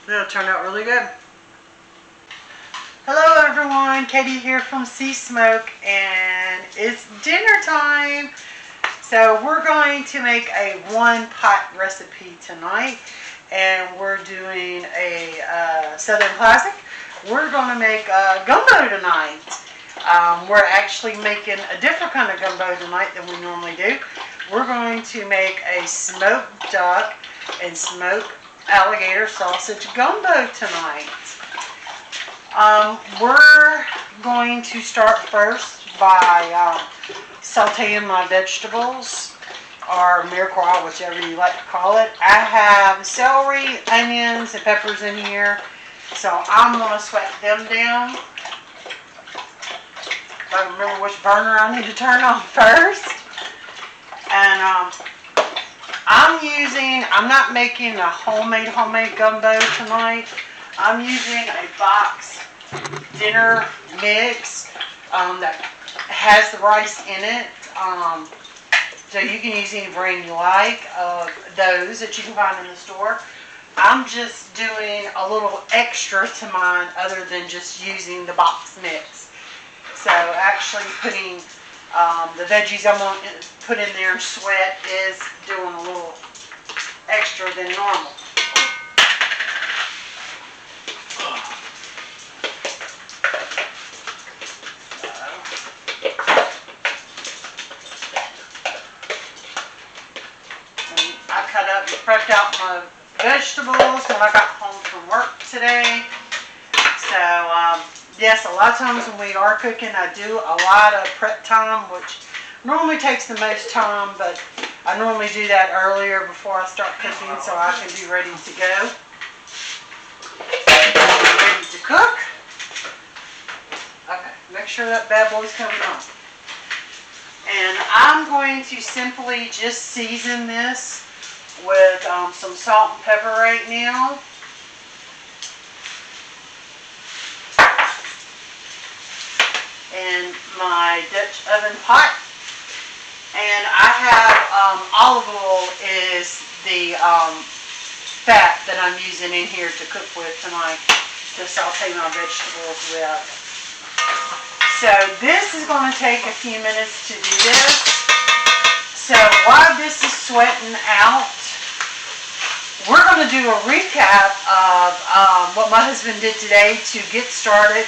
It'll turn out really good. Hello everyone, Katie here from Sea Smoke, and it's dinner time. So we're going to make a one pot recipe tonight, and we're doing a Southern classic. We're going to make a gumbo tonight. We're actually making a different kind of gumbo tonight than we normally do. We're going to make a smoked duck and smoked alligator sausage gumbo tonight. We're going to start first by sauteing my vegetables, or miracle, whichever you like to call it. I have celery, onions, and peppers in here, so I'm going to sweat them down. If I remember which burner I need to turn on first. And I'm not making a homemade gumbo tonight. I'm using a box dinner mix that has the rice in it. So you can use any brand you like of those that you can find in the store. I'm just doing a little extra to mine other than just using the box mix. So actually putting the veggies I'm going to put in there and sweat is doing a little extra than normal. I cut up and prepped out my vegetables when I got home from work today. So yes, a lot of times when we are cooking, I do a lot of prep time, which normally takes the most time, but I normally do that earlier before I start cooking so I can be ready to go. Ready to cook. Okay, make sure that bad boy's coming on. And I'm going to simply just season this with some salt and pepper right now. In my Dutch oven pot. And I have olive oil is the fat that I'm using in here to cook with tonight, to saute my vegetables with. So this is going to take a few minutes to do this. So while this is sweating out, we're going to do a recap of what my husband did today to get started,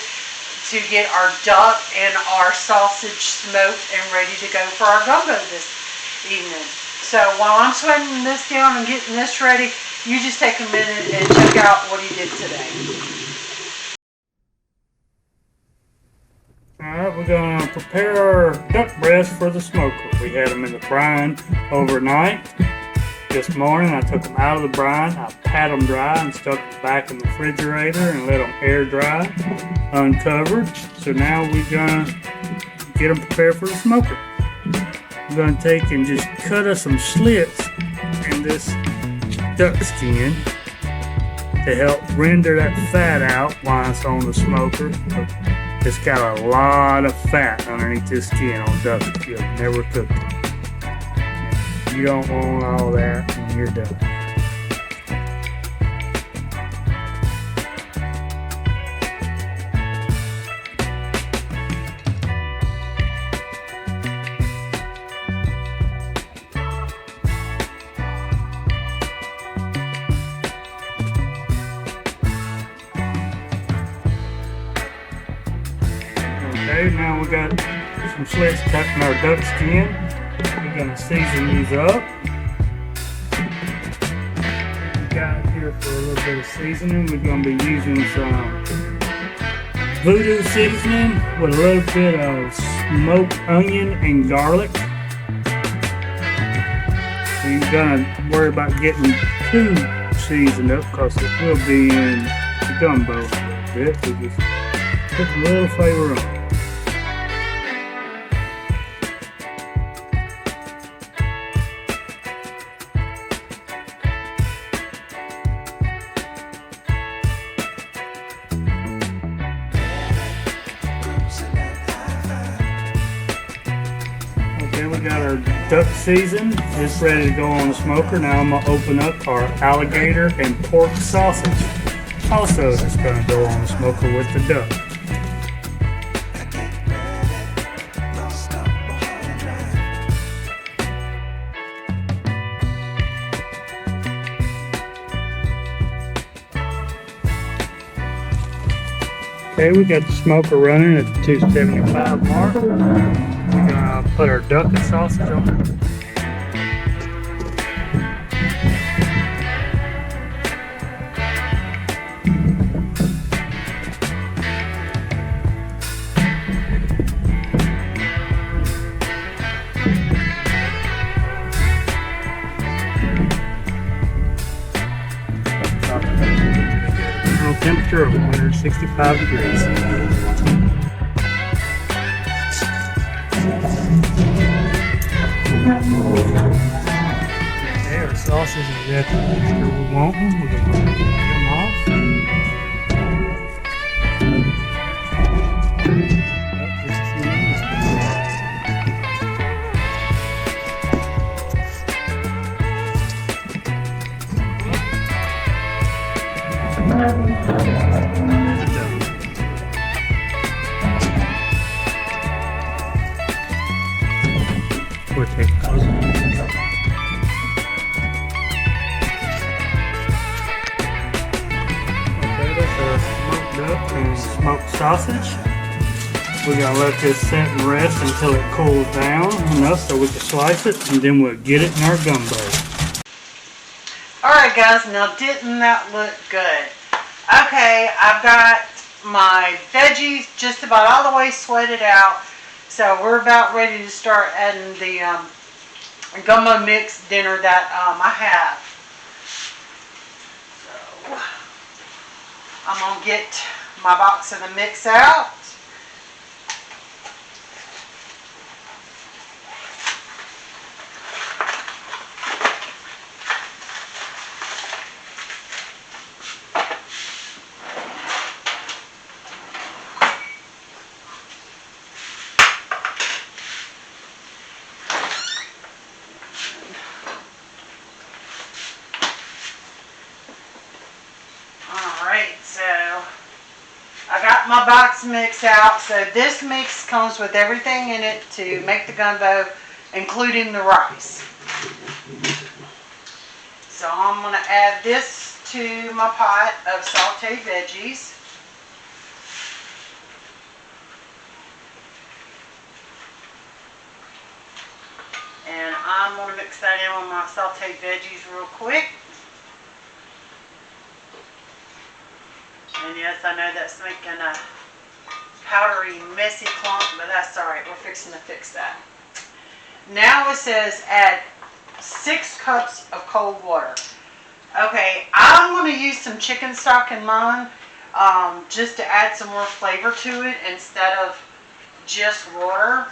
to get our duck and our sausage smoked and ready to go for our gumbo this evening. So while I'm sweating this down and getting this ready, you just take a minute and check out what he did today. Alright, we're going to prepare our duck breasts for the smoker. We had them in the brine overnight. This morning I took them out of the brine, I pat them dry and stuck them back in the refrigerator and let them air dry, uncovered. So now we're going to get them prepared for the smoker. We're going to take and just cut us some slits in this duck skin to help render that fat out while it's on the smoker. It's got a lot of fat underneath this skin on duck if you've never cooked it. You don't want all that when you're done. Okay, now we got some slits cut in our duck skin. We're going to season these up. We got here for a little bit of seasoning. We're going to be using some voodoo seasoning with a little bit of smoked onion and garlic. So you're going to worry about getting too seasoned up because it will be in the gumbo a bit. So just put a little flavor on. duck season. It's ready to go on the smoker. Now I'm gonna open up our alligator and pork sausage. Also, it's gonna go on the smoker with the duck. Okay, we got the smoker running at the 275 mark. We're gonna put our duck and sausage on it. Temperature of 165 degrees. Okay, our sausage is at the temperature we want them. We're going to take them off. Just a few minutes. We'll take those. Okay, that's our smoked duck and smoked sausage. We're gonna let this sit and rest until it cools down enough so we can slice it, and then we'll get it in our gumbo. Alright guys, now didn't that look good? Okay, I've got my veggies just about all the way sweated out. So we're about ready to start adding the gumbo mix dinner that I have. So I'm going to get my box of the mix out. Alright, so I got my box mix out. So this mix comes with everything in it to make the gumbo, including the rice. So I'm going to add this to my pot of sauteed veggies. And I'm going to mix that in with my sauteed veggies real quick. And yes, I know that's making a powdery, messy clump, but that's alright. We're fixing to fix that. Now it says add 6 cups of cold water. Okay, I'm going to use some chicken stock in mine just to add some more flavor to it instead of just water.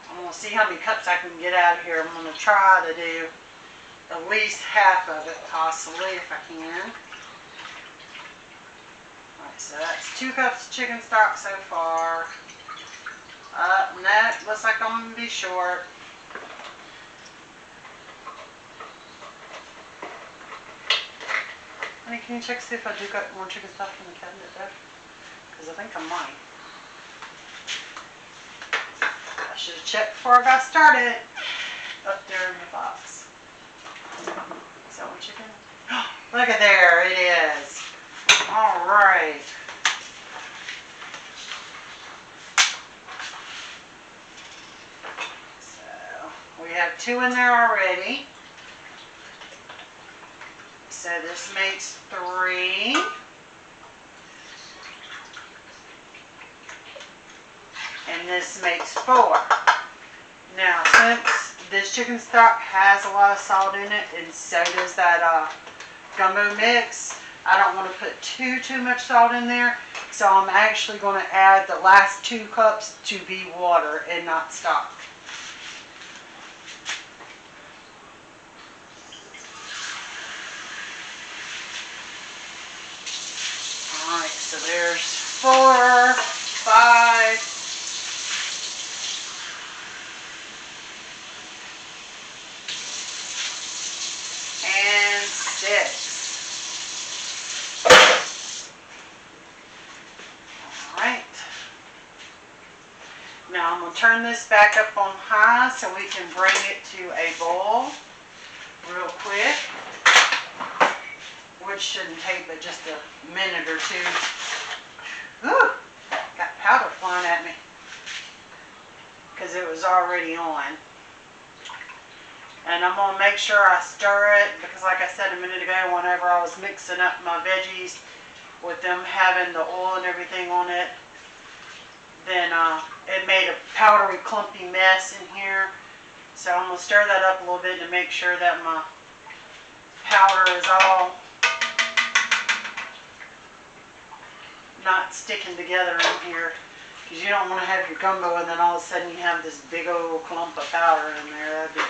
I'm going to see how many cups I can get out of here. I'm going to try to do at least half of it, possibly, if I can. Alright, so that's 2 cups of chicken stock so far. No, looks like I'm going to be short. Honey, can you check to see if I do got more chicken stock in the cabinet though? Because I think I might. I should have checked before I got started. Up there in the box. Is that one chicken? Look at there, it is. Alright. So, we have 2 in there already. So this makes 3. And this makes 4. Now, since this chicken stock has a lot of salt in it, and so does that gumbo mix, I don't want to put too much salt in there. So I'm actually going to add the last 2 cups to be water and not stock. Alright, so there's 4, 5, eggs. Alright. Now I'm going to turn this back up on high so we can bring it to a boil real quick. Which shouldn't take but just a minute or two. Ooh, got powder flying at me because it was already on. And I'm going to make sure I stir it because like I said a minute ago, whenever I was mixing up my veggies with them having the oil and everything on it, then it made a powdery clumpy mess in here. So I'm going to stir that up a little bit to make sure that my powder is all not sticking together in here, because you don't want to have your gumbo and then all of a sudden you have this big old clump of powder in there. That'd be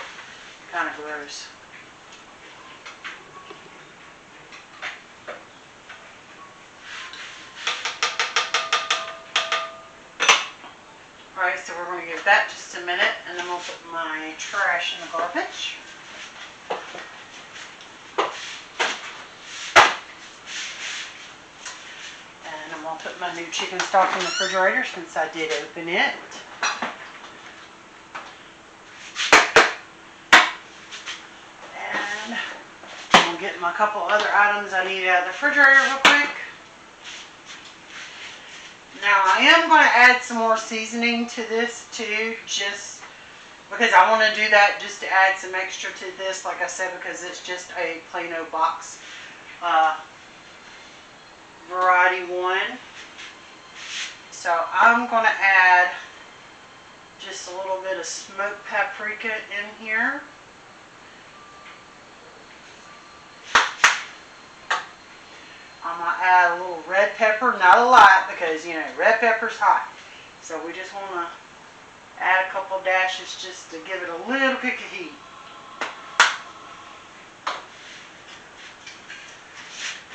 kind of gross. Alright, so we're going to give that just a minute and then we'll put my trash in the garbage. I'll put my new chicken stock in the refrigerator since I did open it. And I'll get my couple other items I need out of the refrigerator real quick. Now I am going to add some more seasoning to this too, just because I want to do that just to add some extra to this, like I said, because it's just a plain old box. Variety one. So I'm going to add just a little bit of smoked paprika in here. I'm going to add a little red pepper, not a lot because you know red pepper's hot. So we just want to add a couple dashes just to give it a little kick of heat.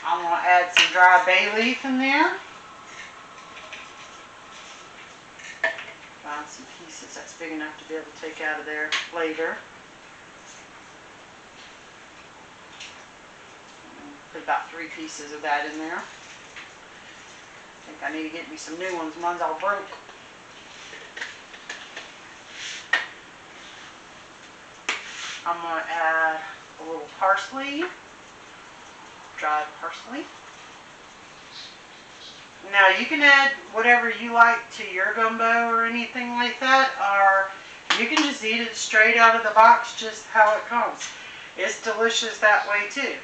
I'm going to add some dry bay leaf in there. Find some pieces that's big enough to be able to take out of there later. Put about 3 pieces of that in there. I think I need to get me some new ones. Mine's all broke. I'm going to add a little parsley. Dried parsley. Now you can add whatever you like to your gumbo or anything like that, or you can just eat it straight out of the box just how it comes. It's delicious that way too.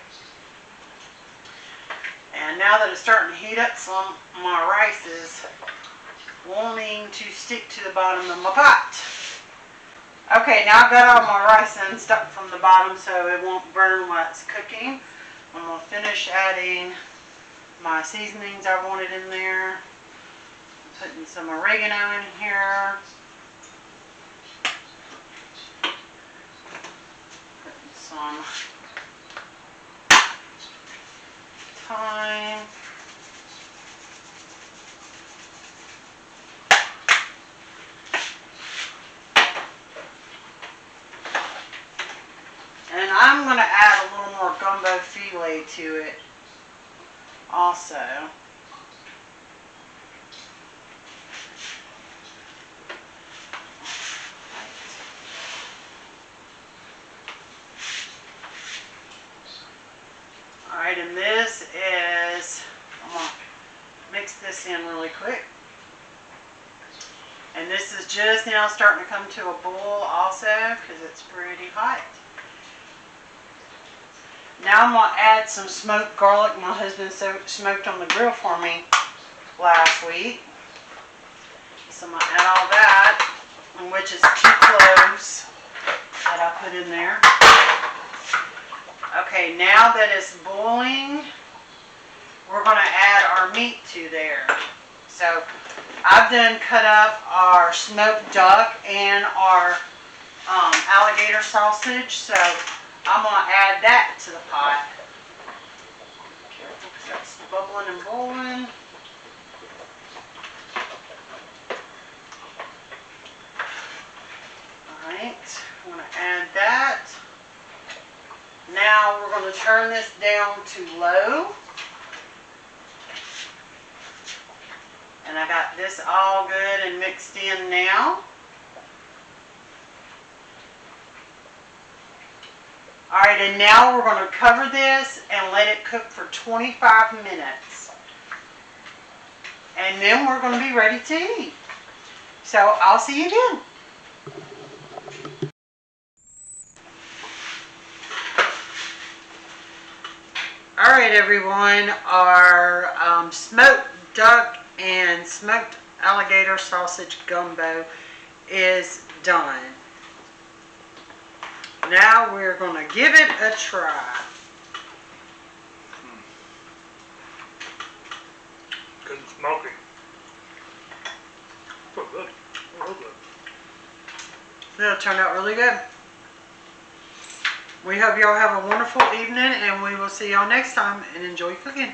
And now that it's starting to heat up some, my rice is wanting to stick to the bottom of my pot. Okay, now I've got all my rice in stuck from the bottom so it won't burn while it's cooking. I'm going to finish adding my seasonings I wanted in there. Putting some oregano in here. Putting some thyme. And I'm going to add a little more gumbo filet to it also. Alright, and this is, I'm going to mix this in really quick. And this is just now starting to come to a boil also because it's pretty hot. Now I'm going to add some smoked garlic my husband smoked on the grill for me last week. So I'm going to add all that, which is 2 cloves that I put in there. Okay, now that it's boiling, we're going to add our meat to there. So I've done cut up our smoked duck and our alligator sausage. So I'm going to add that to the pot. Careful because that's bubbling and boiling. Alright, I'm going to add that. Now we're going to turn this down to low. And I got this all good and mixed in now. Alright, and now we're going to cover this and let it cook for 25 minutes. And then we're going to be ready to eat. So I'll see you again. Alright everyone, our smoked duck and smoked alligator sausage gumbo is done. Now we're going to give it a try. Good and smoky. So good. Real good. It'll turn out really good. We hope y'all have a wonderful evening, and we will see y'all next time, and enjoy cooking.